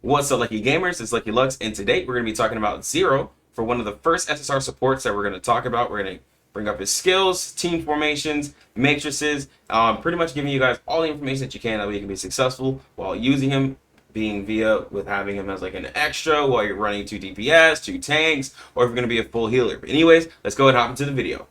What's up, Lucky Gamers? It's Lucky Lux, and today we're going to be talking about Zero for one of the first SSR supports that we're going to talk about. We're going to bring up his skills, team formations, matrices, pretty much giving you guys all the information that you can that way you can be successful while using him, being via with having him as like an extra while you're running 2 DPS, 2 tanks, or if you're going to be a full healer. But anyways, let's go ahead and hop into the video.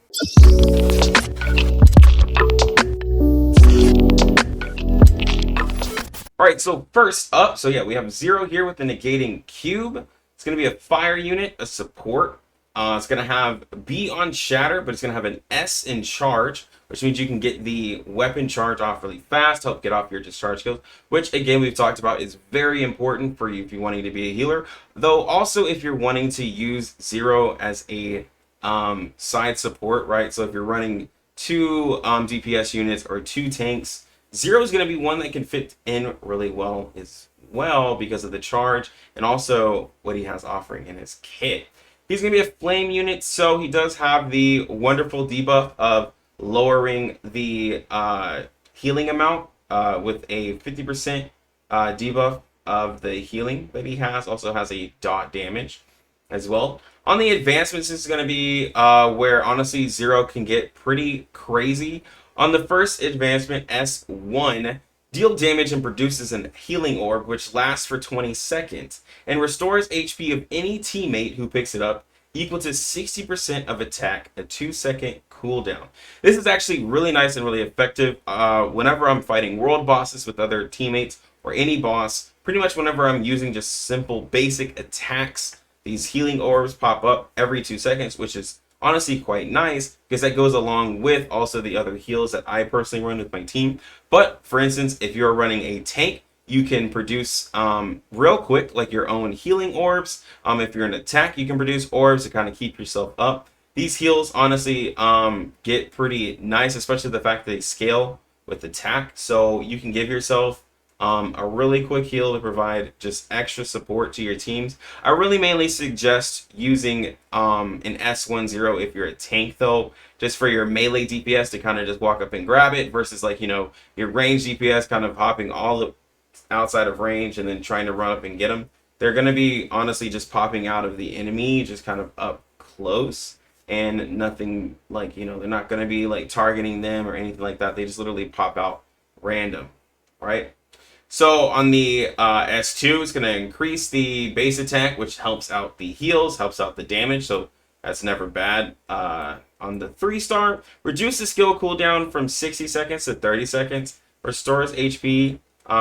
All right, so first up, we have Zero here with the negating cube. It's going to be a fire unit, a support. It's going to have B on shatter, but it's going to have an S in charge, which means you can get the weapon charge off really fast, help get off your discharge skills, which again, we've talked about is very important for you if you're wanting to be a healer. Though also if you're wanting to use Zero as a side support, right? So if you're running 2 DPS units or 2 tanks, Zero is going to be one that can fit in really well as well because of the charge and also what he has offering in his kit. He's going to be a flame unit, so he does have the wonderful debuff of lowering the healing amount with a 50% debuff of the healing that he has. Also has a dot damage as well. On the advancements, this is going to be where honestly Zero can get pretty crazy. On the first advancement, S1, deal damage and produces a healing orb which lasts for 20 seconds and restores HP of any teammate who picks it up, equal to 60% of attack, a 2-second cooldown. This is actually really nice and really effective whenever I'm fighting world bosses with other teammates or any boss. Pretty much whenever I'm using just simple basic attacks, these healing orbs pop up every 2 seconds, which is honestly quite nice because that goes along with also the other heals that I personally run with my team. But for instance, if you're running a tank, you can produce real quick like your own healing orbs. If you're an attack, you can produce orbs to kind of keep yourself up. These heals honestly get pretty nice, especially the fact that they scale with attack, so you can give yourself a really quick heal to provide just extra support to your teams. I really mainly suggest using an S10 if you're a tank though, just for your melee DPS to kind of just walk up and grab it versus like, you know, your range DPS kind of hopping all outside of range and then trying to run up and get them. They're going to be honestly just popping out of the enemy just kind of up close and nothing like, you know, they're not going to be like targeting them or anything like that. They just literally pop out random, right? So on the S2, it's going to increase the base attack, which helps out the heals, helps out the damage, so that's never bad. On the 3-star, reduce the skill cooldown from 60 seconds to 30 seconds, restores HP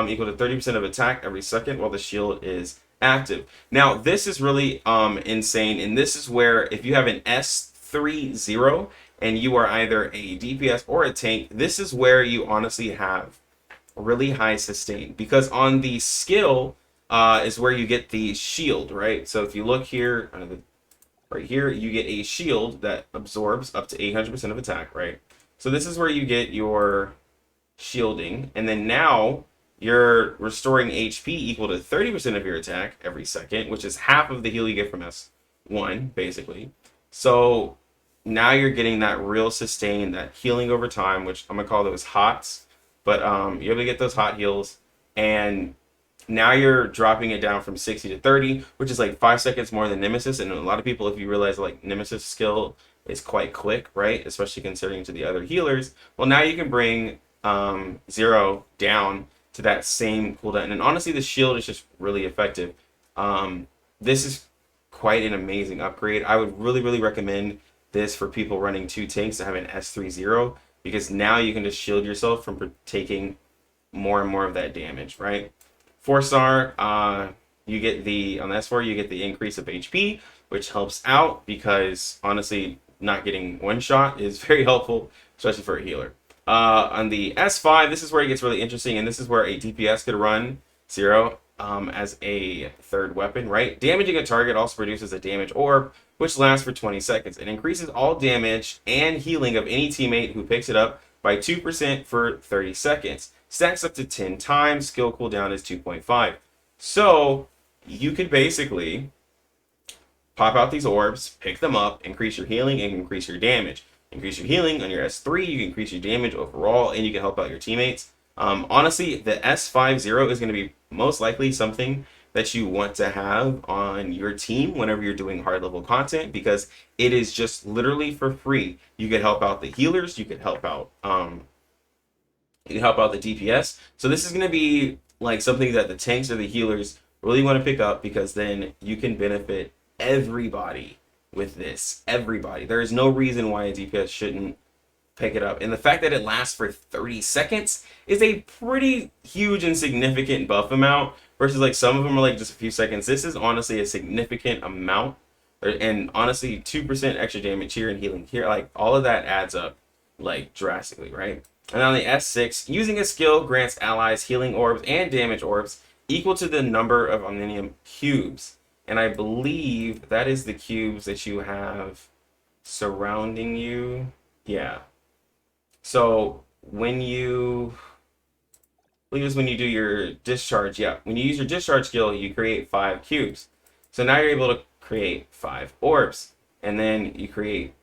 equal to 30% of attack every second while the shield is active. Now, this is really insane, and this is where if you have an S30 and you are either a DPS or a tank, this is where you honestly have really high sustain, because on the skill is where you get the shield, right? So if you look here, right here, you get a shield that absorbs up to 800% of attack, right? So this is where you get your shielding, and then now you're restoring HP equal to 30% of your attack every second, which is half of the heal you get from S1, basically. So now you're getting that real sustain, that healing over time, which I'm gonna call those HOTS. But you're able to get those hot heals, and now you're dropping it down from 60 to 30, which is like 5 seconds more than Nemesis. And a lot of people, if you realize like Nemesis skill is quite quick, right? Especially considering to the other healers. Well, now you can bring Zero down to that same cooldown. And honestly, the shield is just really effective. This is quite an amazing upgrade. I would really recommend this for people running 2 tanks to have an S30. Because now you can just shield yourself from taking more and more of that damage, right? 4-star, you get the, on the S4, you get the increase of HP, which helps out because honestly, not getting one shot is very helpful, especially for a healer. On the S5, this is where it gets really interesting, and this is where a DPS could run Zero as a 3rd weapon, right? Damaging a target also produces a damage orb, which lasts for 20 seconds. It increases all damage and healing of any teammate who picks it up by 2% for 30 seconds. Stacks up to 10 times. Skill cooldown is 2.5. So you could basically pop out these orbs, pick them up, increase your healing, and increase your damage. Increase your healing on your S3, you can increase your damage overall, and you can help out your teammates. Honestly, the S50 is going to be most likely something that you want to have on your team whenever you're doing hard level content, because it is just literally for free. You could help out the healers, you could help out the DPS. So this is going to be like something that the tanks or the healers really want to pick up, because then you can benefit everybody with this. Everybody. There is no reason why a DPS shouldn't pick it up. And the fact that it lasts for 30 seconds is a pretty huge and significant buff amount, versus like some of them are like just a few seconds. This is honestly a significant amount. And honestly, 2% extra damage here and healing here, like all of that adds up like drastically, right? And on the S6, using a skill grants allies healing orbs and damage orbs equal to the number of Omnium cubes. And I believe that is the cubes that you have surrounding you. Yeah. So when you, I believe it's when you do your discharge. Yeah. When you use your discharge skill, you create 5 cubes. So now you're able to create 5 orbs. And then you create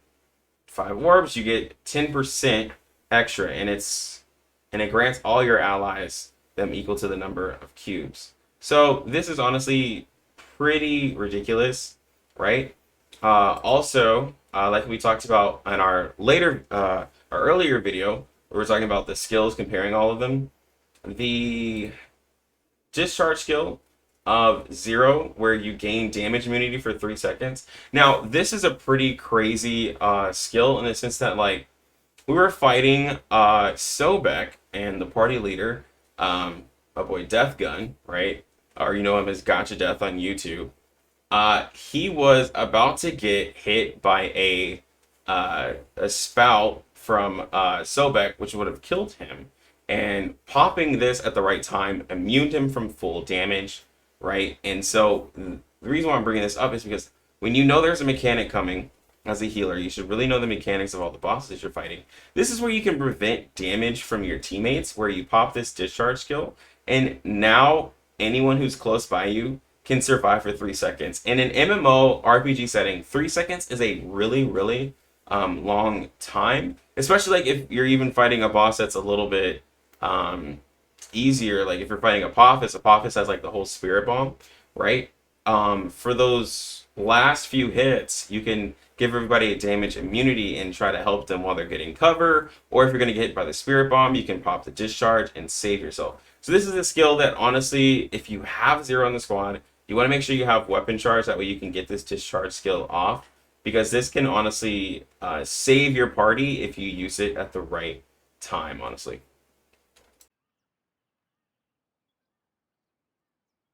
5 orbs, you get 10% extra, and it grants all your allies them equal to the number of cubes. So this is honestly pretty ridiculous, right? Also, like we talked about in our earlier video, we were talking about the skills, comparing all of them. The discharge skill of Zero, where you gain damage immunity for 3 seconds. Now, this is a pretty crazy skill in the sense that, like, we were fighting Sobek and the party leader, my boy Death Gun, right? Or you know him as Gotcha Death on YouTube. He was about to get hit by a spout from Sobek, which would have killed him. And popping this at the right time immuned him from full damage, right? And so the reason why I'm bringing this up is because when you know there's a mechanic coming as a healer, you should really know the mechanics of all the bosses you're fighting. This is where you can prevent damage from your teammates, where you pop this discharge skill, and now anyone who's close by you can survive for 3 seconds. In an MMO RPG setting, 3 seconds is a really, really long time, especially like if you're even fighting a boss that's a little bit easier. Like if you're fighting Apophis has like the whole spirit bomb, right? For those last few hits, you can give everybody a damage immunity and try to help them while they're getting cover. Or if you're going to get hit by the spirit bomb, you can pop the discharge and save yourself. So this is a skill that honestly, if you have Zero in the squad, you want to make sure you have weapon charge. That way you can get this discharge skill off, because this can honestly save your party if you use it at the right time, honestly.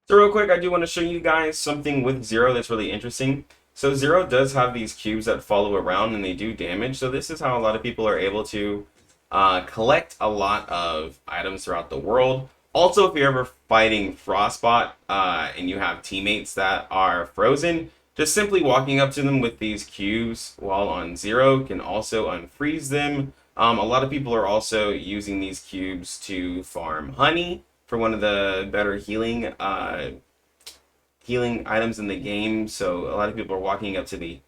So real quick, I do want to show you guys something with Zero that's really interesting. So Zero does have these cubes that follow around and they do damage. So this is how a lot of people are able to collect a lot of items throughout the world. Also, if you're ever fighting Frostbot and you have teammates that are frozen, just simply walking up to them with these cubes while on Zero can also unfreeze them. A lot of people are also using these cubes to farm honey for one of the better healing items in the game. So a lot of people are walking up to the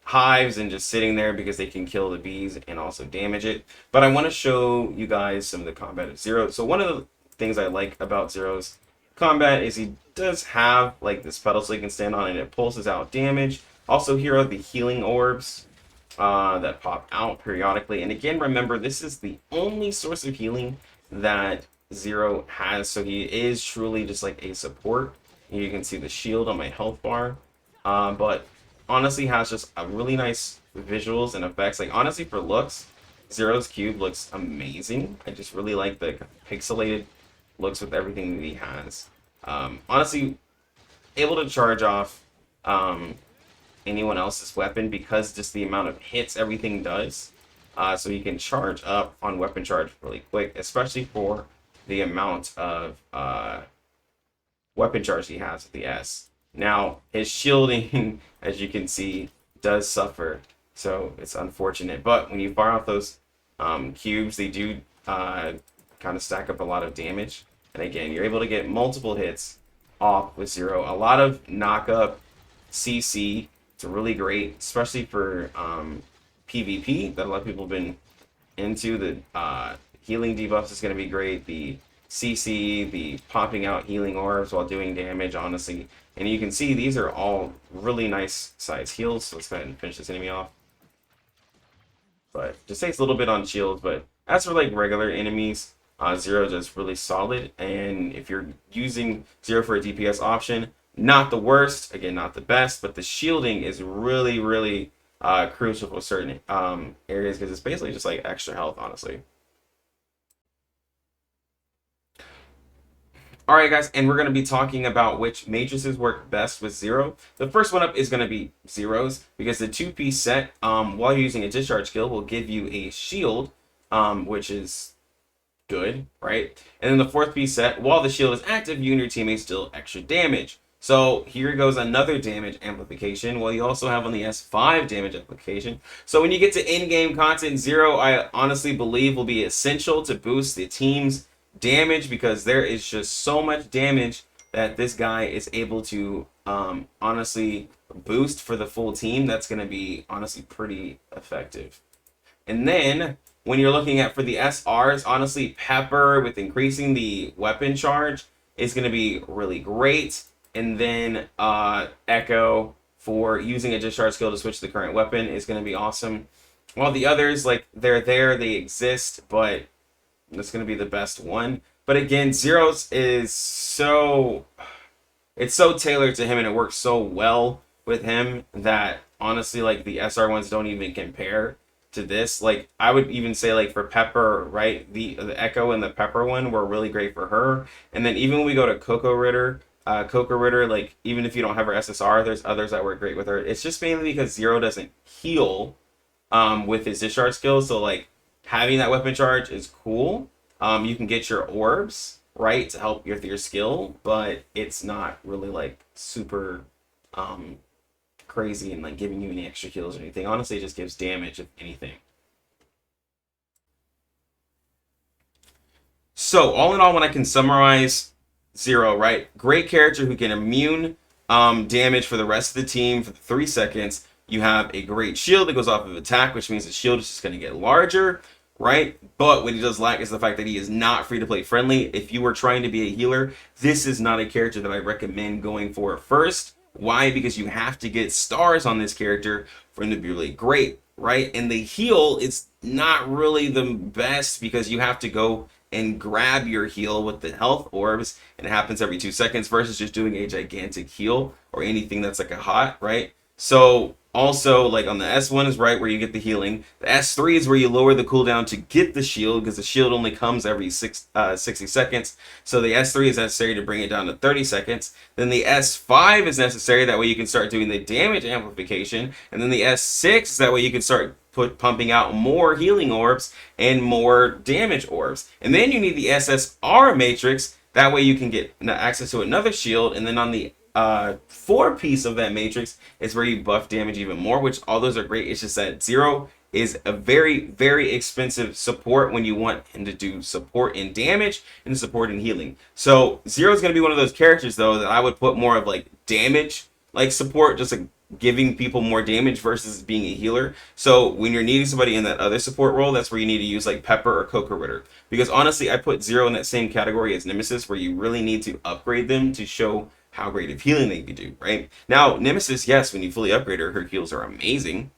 hives and just sitting there because they can kill the bees and also damage it. But I want to show you guys some of the combat of Zero. So one of the things I like about Zero's combat is he does have like this pedal so he can stand on and it pulses out damage. Also, here are the healing orbs that pop out periodically. And again, remember, this is the only source of healing that Zero has, so he is truly just like a support. You can see the shield on my health bar, but honestly has just a really nice visuals and effects. Like honestly, for looks, Zero's cube looks amazing. I just really like the pixelated looks with everything that he has. Honestly, able to charge off anyone else's weapon because just the amount of hits everything does. So you can charge up on weapon charge really quick, especially for the amount of weapon charge he has with the S. Now, his shielding, as you can see, does suffer, so it's unfortunate. But when you fire off those cubes, they do kind of stack up a lot of damage. And again, you're able to get multiple hits off with Zero. A lot of knock-up CC. It's really great, especially for PvP that a lot of people have been into. The healing debuffs is going to be great. The CC, the popping out healing orbs while doing damage, honestly. And you can see these are all really nice size heals. So let's go ahead and finish this enemy off. But just takes a little bit on shields, but as for like regular enemies, Zero does really solid. And if you're using Zero for a DPS option, not the worst, again, not the best, but the shielding is really, really crucial for certain areas because it's basically just like extra health, honestly. All right, guys, and we're going to be talking about which matrices work best with Zero. The first one up is going to be Zero's because the two-piece set, while you're using a discharge skill, will give you a shield, which is good, right? And then the fourth piece set, while the shield is active, you and your teammates deal extra damage. So here goes another damage amplification. Well, you also have on the S5 damage amplification. So when you get to in-game content, Zero, I honestly believe will be essential to boost the team's damage because there is just so much damage that this guy is able to honestly boost for the full team. That's going to be honestly pretty effective. And then when you're looking at for the SRs, honestly, Pepper with increasing the weapon charge is going to be really great. And then Echo for using a discharge skill to switch the current weapon is going to be awesome. While the others, like, they're there, they exist, but that's going to be the best one. But again, Zero's is so... it's so tailored to him and it works so well with him that honestly, like, the SR ones don't even compare to this. Like, I would even say, like, for Pepper, right, the Echo and the Pepper one were really great for her. And then even when we go to Coco Ritter, like, even if you don't have her SSR, there's others that work great with her. It's just mainly because Zero doesn't heal with his discharge skills. So, like, having that weapon charge is cool. You can get your orbs, right, to help with your skill, but it's not really, like, super crazy and, like, giving you any extra kills or anything. Honestly, it just gives damage, if anything. So, all in all, when I can summarize Zero, right, great character who can immune damage for the rest of the team for 3 seconds. You have a great shield that goes off of attack, which means the shield is just going to get larger, right? But what he does lack is the fact that he is not free-to-play friendly. If you were trying to be a healer, this is not a character that I recommend going for first. Why? Because you have to get stars on this character for him to be really great, right? And the heal is not really the best because you have to go and grab your heal with the health orbs, and it happens every 2 seconds versus just doing a gigantic heal or anything that's like a hot, right? So also, like, on the S1 is right where you get the healing. The S3 is where you lower the cooldown to get the shield because the shield only comes every 60 seconds. So the S3 is necessary to bring it down to 30 seconds. Then the S5 is necessary. That way you can start doing the damage amplification. And then the S6 is that way you can start pumping out more healing orbs and more damage orbs. And then you need the SSR matrix. That way you can get access to another shield. And then on the 4 piece of that matrix is where you buff damage even more, which all those are great. It's just that Zero is a very, very expensive support when you want him to do support in damage and support in healing. So Zero is going to be one of those characters though that I would put more of like damage like support, just like giving people more damage versus being a healer. So when you're needing somebody in that other support role, that's where you need to use like Pepper or Coco Ritter. Because honestly, I put Zero in that same category as Nemesis, where you really need to upgrade them to show how great of healing they can do, right? Now, Nemesis, yes, when you fully upgrade her, her heals are amazing,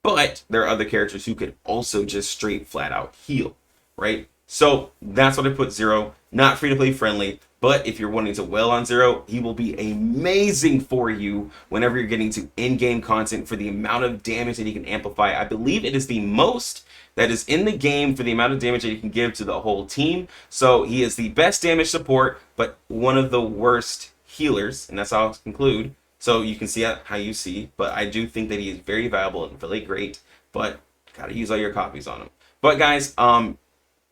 but there are other characters who could also just straight flat out heal, right? So that's what I put Zero. Not free to play friendly, but if you're wanting to well on Zero, he will be amazing for you whenever you're getting to in-game content for the amount of damage that he can amplify. I believe it is the most that is in the game for the amount of damage that he can give to the whole team. So he is the best damage support, but one of the worst healers, and that's how I'll conclude. So you can see how you see, but I do think that he is very valuable and really great, but gotta use all your copies on him. But guys,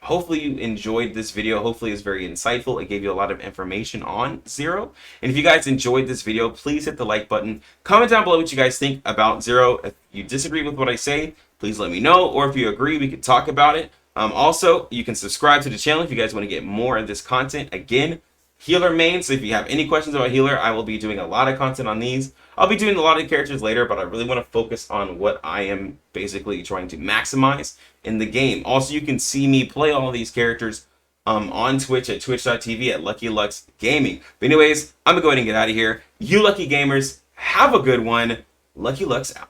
hopefully you enjoyed this video. Hopefully it's very insightful. It gave you a lot of information on Zero. And if you guys enjoyed this video, please hit the like button. Comment down below what you guys think about Zero. If you disagree with what I say, please let me know, or if you agree, we could talk about it. Also, you can subscribe to the channel if you guys want to get more of this content. Again, healer main, so if you have any questions about healer, I will be doing a lot of content on these. I'll be doing a lot of characters later, but I really want to focus on what I am basically trying to maximize in the game. Also, you can see me play all of these characters on Twitch at twitch.tv at Lucky Lux Gaming. But anyways, I'm gonna go ahead and get out of here. You lucky gamers, have a good one. Lucky Lux out.